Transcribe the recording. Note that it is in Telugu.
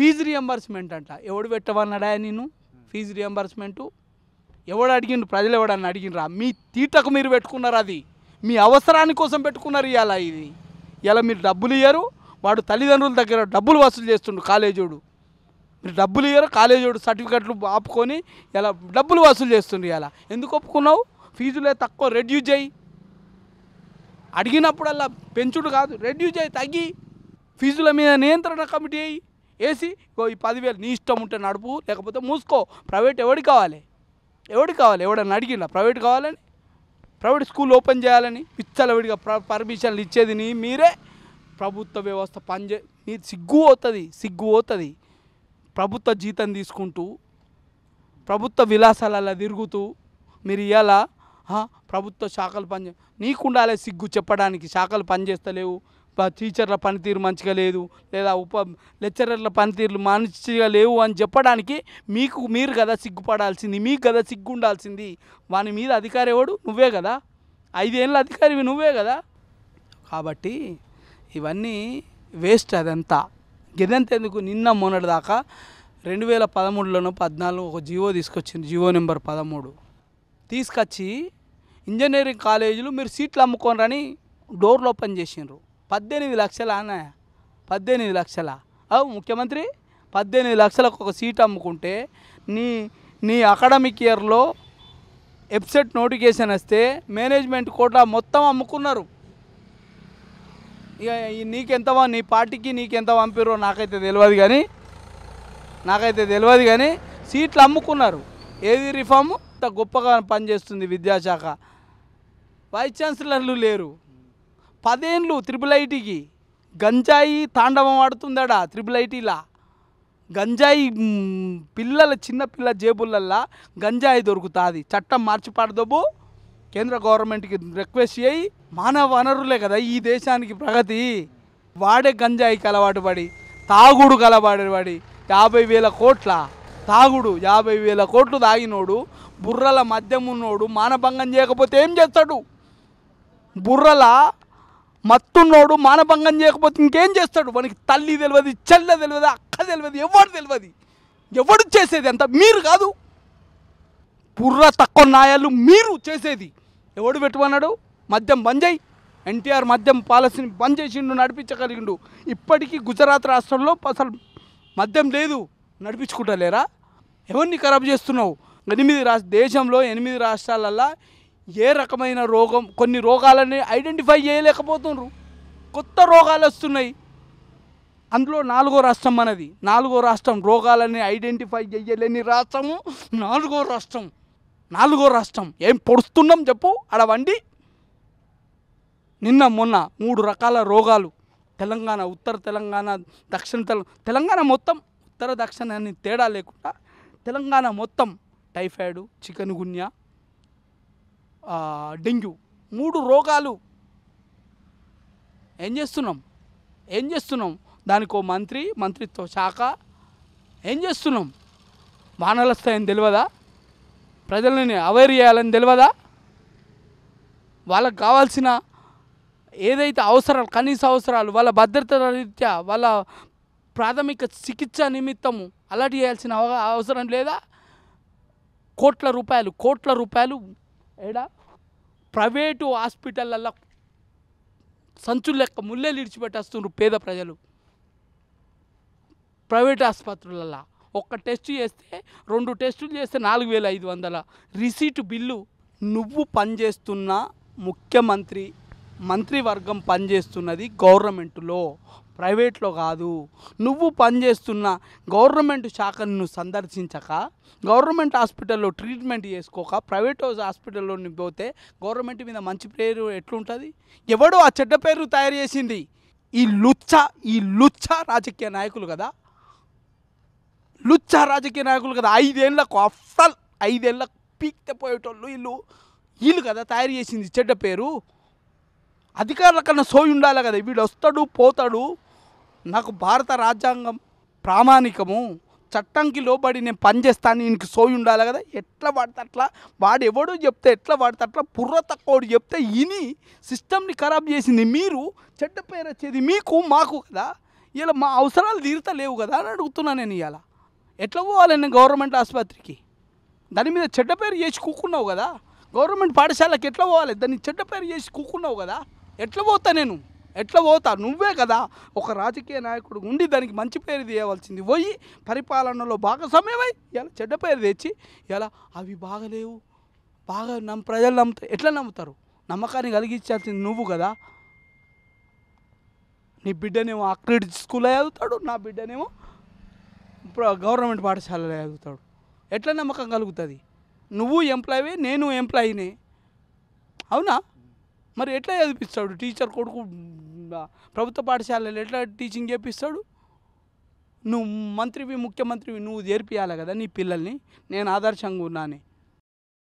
ఫీజు రియంబర్స్మెంట్ అంట. ఎవడు పెట్టవన్నాడా నేను? ఫీజు రియంబర్స్మెంటు ఎవడు అడిగిండు? ప్రజలు ఎవడన్నా అడిగినరా? మీ తీటకు మీరు పెట్టుకున్నారు, అది మీ అవసరాని కోసం పెట్టుకున్నారు. ఇలా మీరు డబ్బులు ఇయ్యరు, వాడు తల్లిదండ్రుల దగ్గర డబ్బులు వసూలు చేస్తుండు. కాలేజోడు మీరు డబ్బులు ఇయ్యరు, కాలేజోడు సర్టిఫికెట్లు ఆపుకొని ఇలా డబ్బులు వసూలు చేస్తుండు. ఇలా ఎందుకు ఒప్పుకున్నావు? ఫీజులే తక్కువ రెడ్యూస్ చేయి, అడిగినప్పుడల్లా పెంచుడు కాదు, రెడ్యూస్ చేయి, తగ్గి ఫీజుల మీద నియంత్రణ కమిటీ అయ్యి వేసి ఈ 10,000 నీ ఇష్టం ఉంటే నడుపు, లేకపోతే మూసుకో. ప్రైవేట్ ఎవడికి కావాలి? ఎవడన్నా అడిగిండా ప్రైవేట్ కావాలని? ప్రైవేట్ స్కూల్ ఓపెన్ చేయాలని విచ్చలవిడిగా పర్మిషన్లు ఇచ్చేది మీరే. ప్రభుత్వ వ్యవస్థ మీరు సిగ్గు పోతుంది. ప్రభుత్వ జీతం తీసుకుంటూ ప్రభుత్వ విలాసాలలో తిరుగుతూ మీరు ఇవాళ ప్రభుత్వ శాఖలు నీకు ఉండాలి సిగ్గు చెప్పడానికి. శాఖలు పనిచేస్తలేవు, టీచర్ల పనితీరు మంచిగా లేదు, లేదా లెక్చరర్ల పనితీరులు మంచిగా లేవు అని చెప్పడానికి మీరు కదా సిగ్గుపడాల్సింది, మీకు కదా సిగ్గు ఉండాల్సింది. వాని మీద అధికారి ఎవడు? నువ్వే కదా. 5 ఏళ్ళ అధికారివి నువ్వే కదా. కాబట్టి ఇవన్నీ వేస్ట్. అదంతా ఎందుకు? నిన్న మొన్నటి దాకా 2013లోనో 14 ఒక జీవో తీసుకొచ్చింది, జీవో నెంబర్ 13 తీసుకొచ్చి ఇంజనీరింగ్ కాలేజీలు మీరు సీట్లు అమ్ముకోనరని డోర్లు ఓపెన్ చేసిండ్రు. 18 లక్షల అన్న, 18 లక్షల ముఖ్యమంత్రి 18 లక్షలకు ఒక సీట్ అమ్ముకుంటే నీ అకాడమిక్ ఇయర్లో వెబ్సైట్ నోటిఫికేషన్ వస్తే మేనేజ్మెంట్ కోటా మొత్తం అమ్ముకున్నారు. ఇక నీ పార్టీకి నీకెంత పంపిరో నాకైతే తెలియదు కానీ సీట్లు అమ్ముకున్నారు. ఏది రిఫార్మ్ ఇంత గొప్పగా పనిచేస్తుంది విద్యాశాఖ. వైస్ ఛాన్సలర్లు లేరు. 10 ఏళ్ళు IIITకి గంజాయి తాండవం ఆడుతుందడా. IIITలా గంజాయి చిన్నపిల్ల జేబులల్లా గంజాయి దొరుకుతుంది. చట్టం మార్చిపాడదోబు. కేంద్ర గవర్నమెంట్కి రిక్వెస్ట్ చేయి. మానవ వనరులే కదా ఈ దేశానికి ప్రగతి. వాడే గంజాయికి అలవాటు పడి తాగుడుకు అలవాటు పడి 50,000 కోట్ల తాగుడు, 50,000 కోట్లు తాగినోడు, బుర్రల మద్యం ఉన్నోడు మానభంగం చేయకపోతే ఏం చేస్తాడు? బుర్రల మత్తున్నోడు మానభంగం చేయకపోతే ఇంకేం చేస్తాడు? మనకి తల్లి తెలియదు, చెల్ల తెలియదు, అక్క తెలియదు, ఎవడు చేసేది అంత మీరు కాదు. బుర్ర తక్కువ నాయాలు మీరు చేసేది. ఎవడు పెట్టుకున్నాడు? మద్యం బంద్ చేయి. ఎన్టీఆర్ మద్యం పాలసీని బంద్ చేసిండు, నడిపించగలిగిండు. ఇప్పటికీ గుజరాత్ రాష్ట్రంలో అసలు మద్యం లేదు, నడిపించుకుంటలేరా? ఎవరిని ఖరాబ్ చేస్తున్నావు? దేశంలో 8 రాష్ట్రాలల్లో ఏ రకమైన రోగం, కొన్ని రోగాలని ఐడెంటిఫై చేయలేకపోతున్నారు. కొత్త రోగాలు వస్తున్నాయి. అందులో 4వ రాష్ట్రం మనది. 4వ రాష్ట్రం రోగాలని ఐడెంటిఫై చేయలేని రాష్ట్రము 4వ రాష్ట్రం. ఏం పొడుస్తున్నాం చెప్పు అడవండి. నిన్న మొన్న 3 రకాల రోగాలు తెలంగాణ, ఉత్తర తెలంగాణ, దక్షిణ తెలంగాణ మొత్తం, ఉత్తర దక్షిణ అని తేడా లేకుండా తెలంగాణ మొత్తం టైఫాయిడ్, చికెన్ గున్యా, డెంగ్యూ 3 రోగాలు. ఏం చేస్తున్నాం? దానికో మంత్రిత్వ శాఖ. ఏం చేస్తున్నాం? వానలు వస్తాయని తెలియదా? ప్రజలని అవేర్ చేయాలని తెలియదా? వాళ్ళకు కావాల్సిన ఏదైతే అవసరాలు, కనీస అవసరాలు, వాళ్ళ భద్రత రీత్యా, వాళ్ళ ప్రాథమిక చికిత్స నిమిత్తము అలర్ట్ చేయాల్సిన అవసరం లేదా? కోట్ల రూపాయలు ఏడా ప్రైవేటు హాస్పిటళ్ళల్లో సంచులు లెక్క ముళ్ళేలు ఇడిచిపెట్టేస్తున్నారు పేద ప్రజలు. ప్రైవేట్ ఆసుపత్రులల్లో ఒక్క టెస్ట్ చేస్తే 2 టెస్టులు చేస్తే 4,500 రిసీటు బిల్లు. నువ్వు పనిచేస్తున్న మంత్రివర్గం పనిచేస్తున్నది గవర్నమెంట్లో, ప్రైవేట్లో కాదు. నువ్వు పనిచేస్తున్న గవర్నమెంట్ శాఖను సందర్శించక, గవర్నమెంట్ హాస్పిటల్లో ట్రీట్మెంట్ చేసుకోక, ప్రైవేట్ హాస్పిటల్లో పోతే గవర్నమెంట్ మీద మంచి పేరు ఎట్లుంటుంది? ఎవడో ఆ చెడ్డ పేరు తయారు చేసింది ఈ లుచ్చ రాజకీయ నాయకులు కదా. 5 ఏళ్ళకు అఫ్సల్ 5 ఏళ్ళకు పీక్తే పోయేటోళ్ళు వీళ్ళు కదా తయారు చేసింది చెడ్డ పేరు. అధికారుల కన్నా సోయి ఉండాలి కదా. వీడు వస్తాడు పోతాడు. నాకు భారత రాజ్యాంగం ప్రామాణికము, చట్టంకి లోబడి నేను పనిచేస్తాను, ఈయనకి సోయి ఉండాలి కదా. ఎట్లా వాడితే అట్లా, వాడు ఎవడు చెప్తే ఎట్లా వాడితే అట్లా, బుర్ర తక్కువడు చెప్తే సిస్టమ్ని ఖరాబ్ చేసింది మీరు. చెడ్డ పేరు వచ్చేది మీకు, మాకు కదా. ఇలా మా అవసరాలు తీరుతలేవు కదా అని అడుగుతున్నా నేను ఇవాళ. ఎట్లా పోవాలి నేను గవర్నమెంట్ ఆసుపత్రికి? దాని మీద చెడ్డ పేరు చేసి కూకున్నావు కదా. గవర్నమెంట్ పాఠశాలకి ఎట్లా పోవాలి? దాన్ని చెడ్డ పేరు చేసి కూకున్నావు కదా. ఎట్లా పోతా నేను? ఎట్లా పోతా? నువ్వే కదా ఒక రాజకీయ నాయకుడు ఉండి దానికి మంచి పేరు తీయవలసింది. పోయి పరిపాలనలో భాగస్వామ్యమై ఇలా చెడ్డ పేరు తెచ్చి ఇలా అవి బాగలేవు, బాగా ప్రజలు నమ్ముతారు. ఎట్లా నమ్ముతారు? నమ్మకాన్ని కలిగించాల్సింది నువ్వు కదా. నీ బిడ్డనేమో అక్రెడిట్ స్కూల్లో చదువుతాడు, నా బిడ్డనేమో గవర్నమెంట్ పాఠశాలలో చదువుతాడు. ఎట్లా నమ్మకం కలుగుతుంది? నువ్వు ఎంప్లాయీవే, నేను ఎంప్లాయీనే, అవునా? మరి ఎట్లా చదివిస్తాడు? టీచర్ కొడుకు ప్రభుత్వ పాఠశాలలో ఎట్లా టీచింగ్ చేపిస్తాడు? నువ్వు మంత్రివి, ముఖ్యమంత్రివి, నువ్వు చేర్పియాలి కదా నీ పిల్లల్ని. నేను ఆదర్శంగా ఉన్నానే.